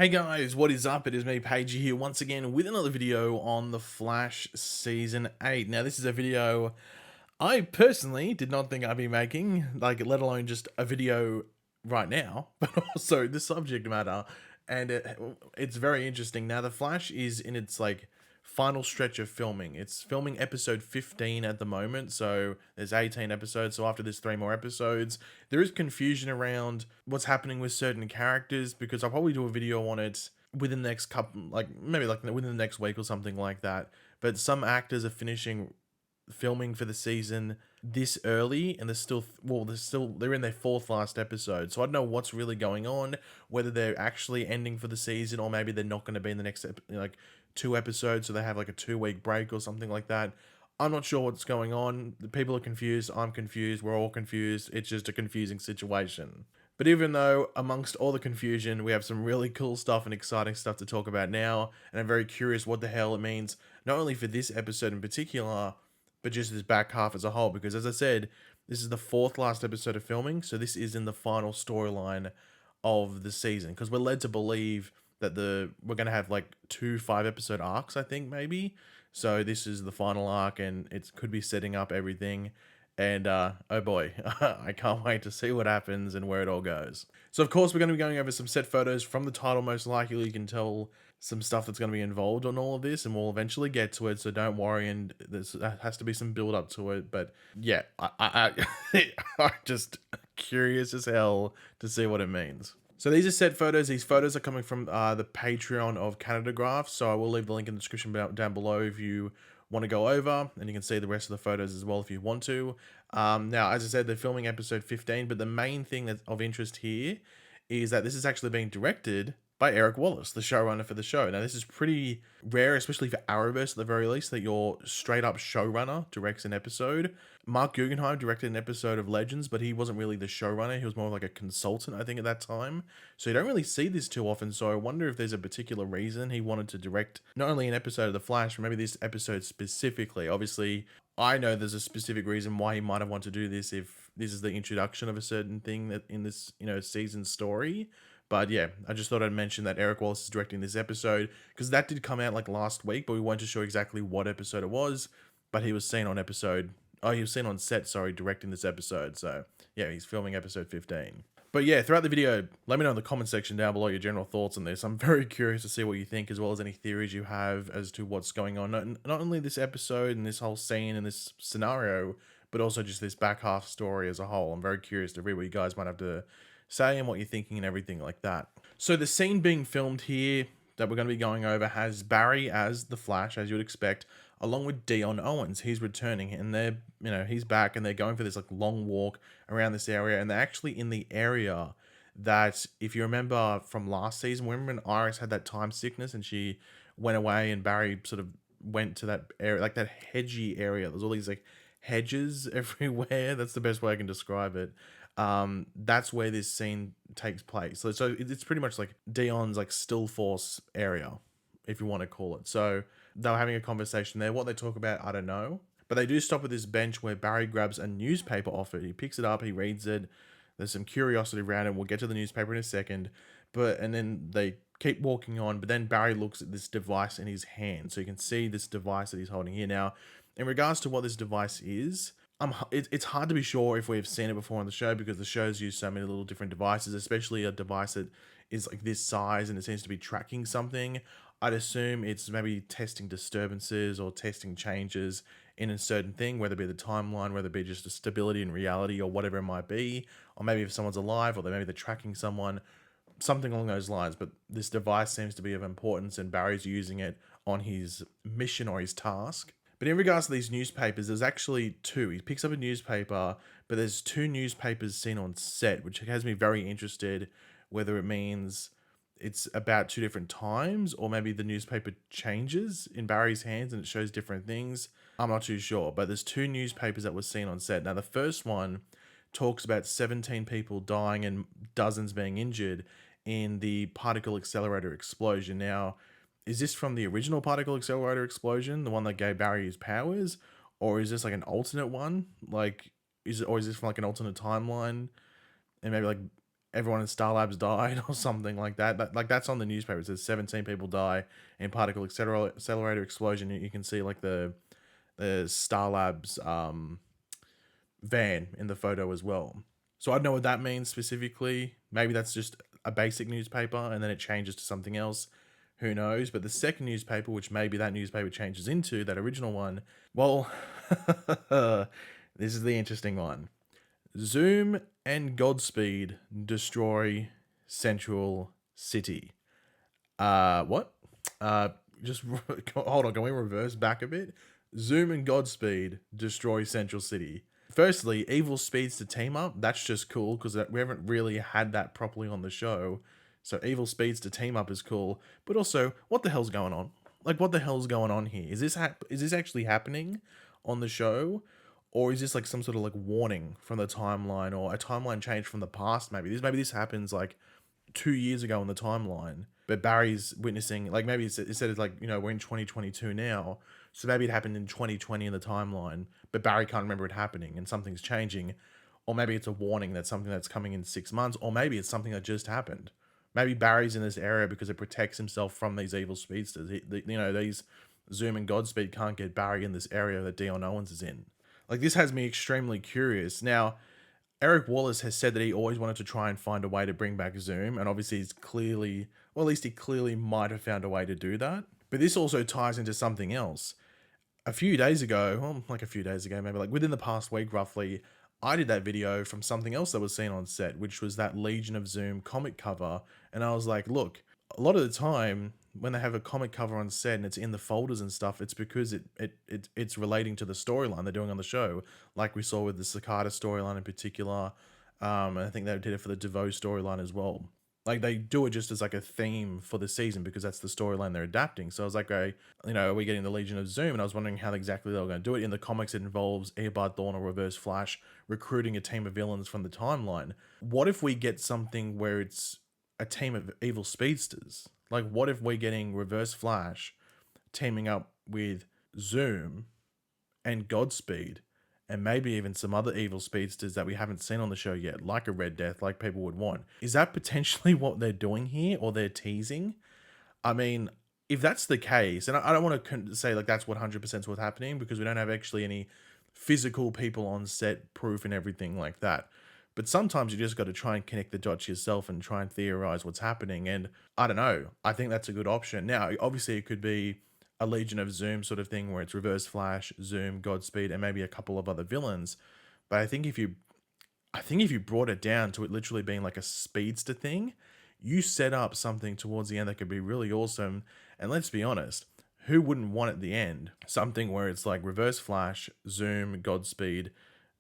Hey guys, what is up? It is me, Pagey here, once again with another video on The Flash Season 8. Now, this is a video I personally did not think I'd be making, like, let alone just a video right now, but also the subject matter. And it's very interesting. Now, The Flash is in its, like, final stretch of filming. It's filming episode 15 at the moment, so there's 18 episodes. So after there's 3 more episodes, there is confusion around what's happening with certain characters because I'll probably do a video on it within the next couple, like maybe like within the next week or something like that. But some actors are finishing filming for the season this early and they're in their fourth last episode, so I don't know what's really going on, whether they're actually ending for the season or maybe they're not going to be in the next like 2 episodes, so they have like a 2 week break or something like that. I'm not sure what's going on. The people are confused, I'm confused, we're all confused. It's just a confusing situation. But even though amongst all the confusion, we have some really cool stuff and exciting stuff to talk about now, and I'm very curious what the hell it means, not only for this episode in particular, but just this back half as a whole. Because as I said, this is the fourth last episode of filming, so this is in the final storyline of the season. Because we're led to believe that we're gonna have like 2 5 episode arcs, I think maybe. So this is the final arc, and it could be setting up everything. And oh boy, I can't wait to see what happens and where it all goes. So of course we're going to be going over some set photos from the title. Most likely you can tell some stuff that's going to be involved on all of this, and we'll eventually get to it. So don't worry, and there has to be some build up to it. But yeah, I'm just curious as hell to see what it means. So these are set photos. These photos are coming from the Patreon of Canada Graph. So I will leave the link in the description down below if you want to go over, and you can see the rest of the photos as well if you want to. Now, as I said, they're filming episode 15, but the main thing that's of interest here is that this is actually being directed by Eric Wallace, the showrunner for the show. Now, this is pretty rare, especially for Arrowverse at the very least, that your straight up showrunner directs an episode. Mark Guggenheim directed an episode of Legends, but he wasn't really the showrunner. He was more like a consultant, I think, at that time. So you don't really see this too often. So I wonder if there's a particular reason he wanted to direct not only an episode of The Flash, but maybe this episode specifically. Obviously, I know there's a specific reason why he might have wanted to do this if this is the introduction of a certain thing that in this, season story. But yeah, I just thought I'd mention that Eric Wallace is directing this episode because that did come out like last week, but we weren't too sure exactly what episode it was. But he was seen on he was seen on set, sorry, directing this episode. So yeah, he's filming episode 15. But yeah, throughout the video, let me know in the comment section down below your general thoughts on this. I'm very curious to see what you think, as well as any theories you have as to what's going on. Not only this episode and this whole scene and this scenario, but also just this back half story as a whole. I'm very curious to read what you guys might have to say and what you're thinking and everything like that. So the scene being filmed here that we're going to be going over has Barry as the Flash, as you would expect, along with Dion Owens. He's returning, and he's back, and they're going for this like long walk around this area, and they're actually in the area that, if you remember from last season, remember when Iris had that time sickness and she went away, and Barry sort of went to that area, like that hedgy area. There's all these like hedges everywhere. That's the best way I can describe it. That's where this scene takes place. So it's pretty much like Dion's like still force area, if you want to call it. So they were having a conversation there. What they talk about, I don't know. But they do stop at this bench where Barry grabs a newspaper off it. He picks it up, he reads it. There's some curiosity around it. We'll get to the newspaper in a second. And then they keep walking on. But then Barry looks at this device in his hand. So you can see this device that he's holding here. Now, in regards to what this device is, it's hard to be sure if we've seen it before on the show, because the show's used so many little different devices, especially a device that is like this size and it seems to be tracking something. I'd assume it's maybe testing disturbances or testing changes in a certain thing, whether it be the timeline, whether it be just a stability in reality or whatever it might be, or maybe if someone's alive, or maybe they're tracking someone, something along those lines. But this device seems to be of importance, and Barry's using it on his mission or his task. But in regards to these newspapers, there's actually two. He picks up a newspaper, but there's two newspapers seen on set, which has me very interested, whether it means it's about two different times, or maybe the newspaper changes in Barry's hands and it shows different things. I'm not too sure, but there's two newspapers that were seen on set. Now, the first one talks about 17 people dying and dozens being injured in the particle accelerator explosion. Now, is this from the original particle accelerator explosion, the one that gave Barry his powers, or is this like an alternate one? Like, is this from like an alternate timeline? And maybe like everyone in Star Labs died or something like that. Like that's on the newspaper. It says 17 people die in particle accelerator explosion. You can see like the Star Labs van in the photo as well. So I don't know what that means specifically. Maybe that's just a basic newspaper and then it changes to something else. Who knows? But the second newspaper, which maybe that newspaper changes into, that original one, well, this is the interesting one. Zoom and Godspeed destroy Central City. What? Just hold on. Can we reverse back a bit? Zoom and Godspeed destroy Central City. Firstly, Evil Speedster team up. That's just cool because we haven't really had that properly on the show. So Evil Speedster team up is cool. But also, what the hell's going on? Like, what the hell's going on here? Is this actually happening on the show? Or is this like some sort of like warning from the timeline or a timeline change from the past? Maybe this happens like 2 years ago in the timeline, but Barry's witnessing, like maybe it said it's like, you know, we're in 2022 now. So maybe it happened in 2020 in the timeline, but Barry can't remember it happening and something's changing. Or maybe it's a warning that something that's coming in 6 months, or maybe it's something that just happened. Maybe Barry's in this area because it protects himself from these evil speedsters. These Zoom and Godspeed can't get Barry in this area that Dion Owens is in. Like, this has me extremely curious. Now, Eric Wallace has said that he always wanted to try and find a way to bring back Zoom, and obviously he's clearly, or at least he clearly might have found a way to do that. But this also ties into something else. A few days ago, well, like a few days ago, maybe like within the past week roughly, I did that video from something else that was seen on set, which was that Legion of Zoom comic cover. And I was like, look, a lot of the time when they have a comic cover on set and it's in the folders and stuff, it's because it's relating to the storyline they're doing on the show, like we saw with the Cicada storyline in particular. And I think they did it for the DeVoe storyline as well. Like, they do it just as like a theme for the season because that's the storyline they're adapting. So I was like, are we getting the Legion of Zoom? And I was wondering how exactly they were going to do it. In the comics, it involves Eobard Thawne or Reverse Flash recruiting a team of villains from the timeline. What if we get something where it's a team of evil speedsters? Like, what if we're getting Reverse Flash teaming up with Zoom and Godspeed, and maybe even some other evil speedsters that we haven't seen on the show yet, like a Red Death, like people would want? Is that potentially what they're doing here, or they're teasing? I mean, if that's the case, and I don't want to say like that's 100% what's happening because we don't have actually any physical people on set proof and everything like that. But sometimes you just got to try and connect the dots yourself and try and theorize what's happening. And I don't know. I think that's a good option. Now, obviously, it could be a Legion of Zoom sort of thing where it's Reverse Flash, Zoom, Godspeed, and maybe a couple of other villains. But I think if you brought it down to it literally being like a speedster thing, you set up something towards the end that could be really awesome. And let's be honest, who wouldn't want at the end something where it's like Reverse Flash, Zoom, Godspeed,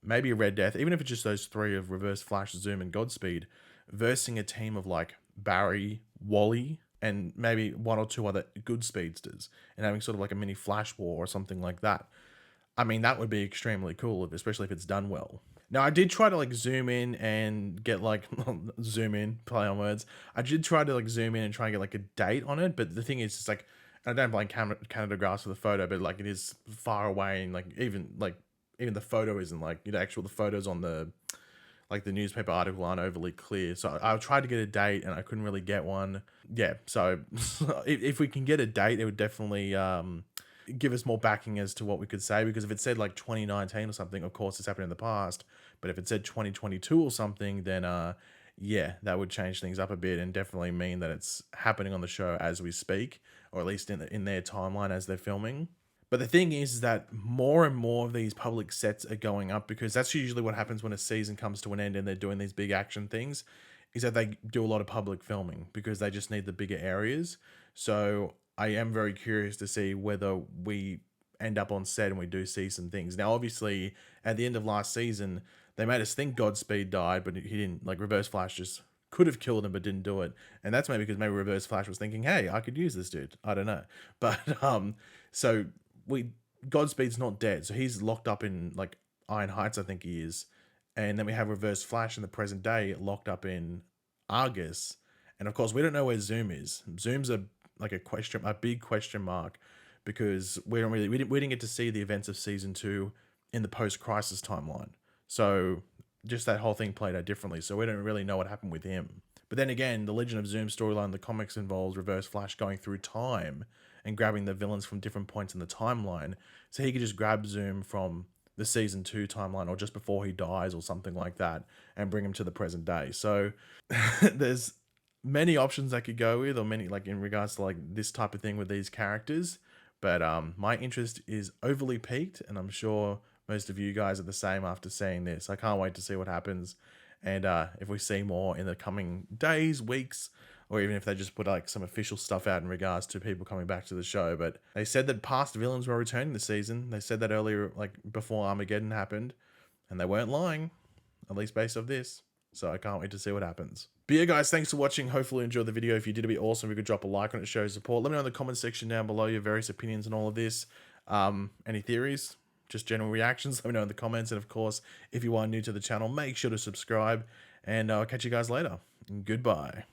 maybe a Red Death, even if it's just those three of Reverse Flash, Zoom, and Godspeed, versing a team of like Barry, Wally, and maybe one or two other good speedsters, and having sort of like a mini Flash war or something like that. I mean, that would be extremely cool, especially if it's done well. Now, I did try to like zoom in and get like zoom in, play on words. I did try to like zoom in and try and get like a date on it, but the thing is, it's like, I don't blame Canada Grass for the photo, but like it is far away, and like even the photo isn't like, the photos on the like the newspaper article aren't overly clear. So I tried to get a date and I couldn't really get one. Yeah, so if we can get a date, it would definitely give us more backing as to what we could say, because if it said like 2019 or something, of course it's happened in the past, but if it said 2022 or something, then yeah, that would change things up a bit and definitely mean that it's happening on the show as we speak, or at least in their timeline as they're filming. But the thing is that more and more of these public sets are going up, because that's usually what happens when a season comes to an end and they're doing these big action things, is that they do a lot of public filming because they just need the bigger areas. So I am very curious to see whether we end up on set and we do see some things. Now, obviously, at the end of last season, they made us think Godspeed died, but he didn't. Like, Reverse Flash just could have killed him but didn't do it. And that's maybe because maybe Reverse Flash was thinking, hey, I could use this dude. I don't know. But so Godspeed's not dead, so he's locked up in like Iron Heights, I think he is. And then we have Reverse Flash in the present day locked up in Argus. And of course, we don't know where Zoom is. Zoom's a big question mark, because we didn't get to see the events of season 2 in the post-crisis timeline. So just that whole thing played out differently. So we don't really know what happened with him. But then again, the Legend of Zoom storyline in the comics involves Reverse Flash going through time and grabbing the villains from different points in the timeline. So he could just grab Zoom from the season 2 timeline or just before he dies or something like that and bring him to the present day. So there's many options I could go with, or many, like, in regards to like this type of thing with these characters. But my interest is overly peaked, and I'm sure most of you guys are the same after seeing this. I can't wait to see what happens, and if we see more in the coming days, weeks, or even if they just put like some official stuff out in regards to people coming back to the show. But they said that past villains were returning this season. They said that earlier, like before Armageddon happened, and they weren't lying, at least based off this. So I can't wait to see what happens. But yeah, guys, thanks for watching. Hopefully you enjoyed the video. If you did, it'd be awesome if you could drop a like on it, show support. Let me know in the comment section down below your various opinions on all of this. Any theories, just general reactions, let me know in the comments. And of course, if you are new to the channel, make sure to subscribe. And I'll catch you guys later. Goodbye.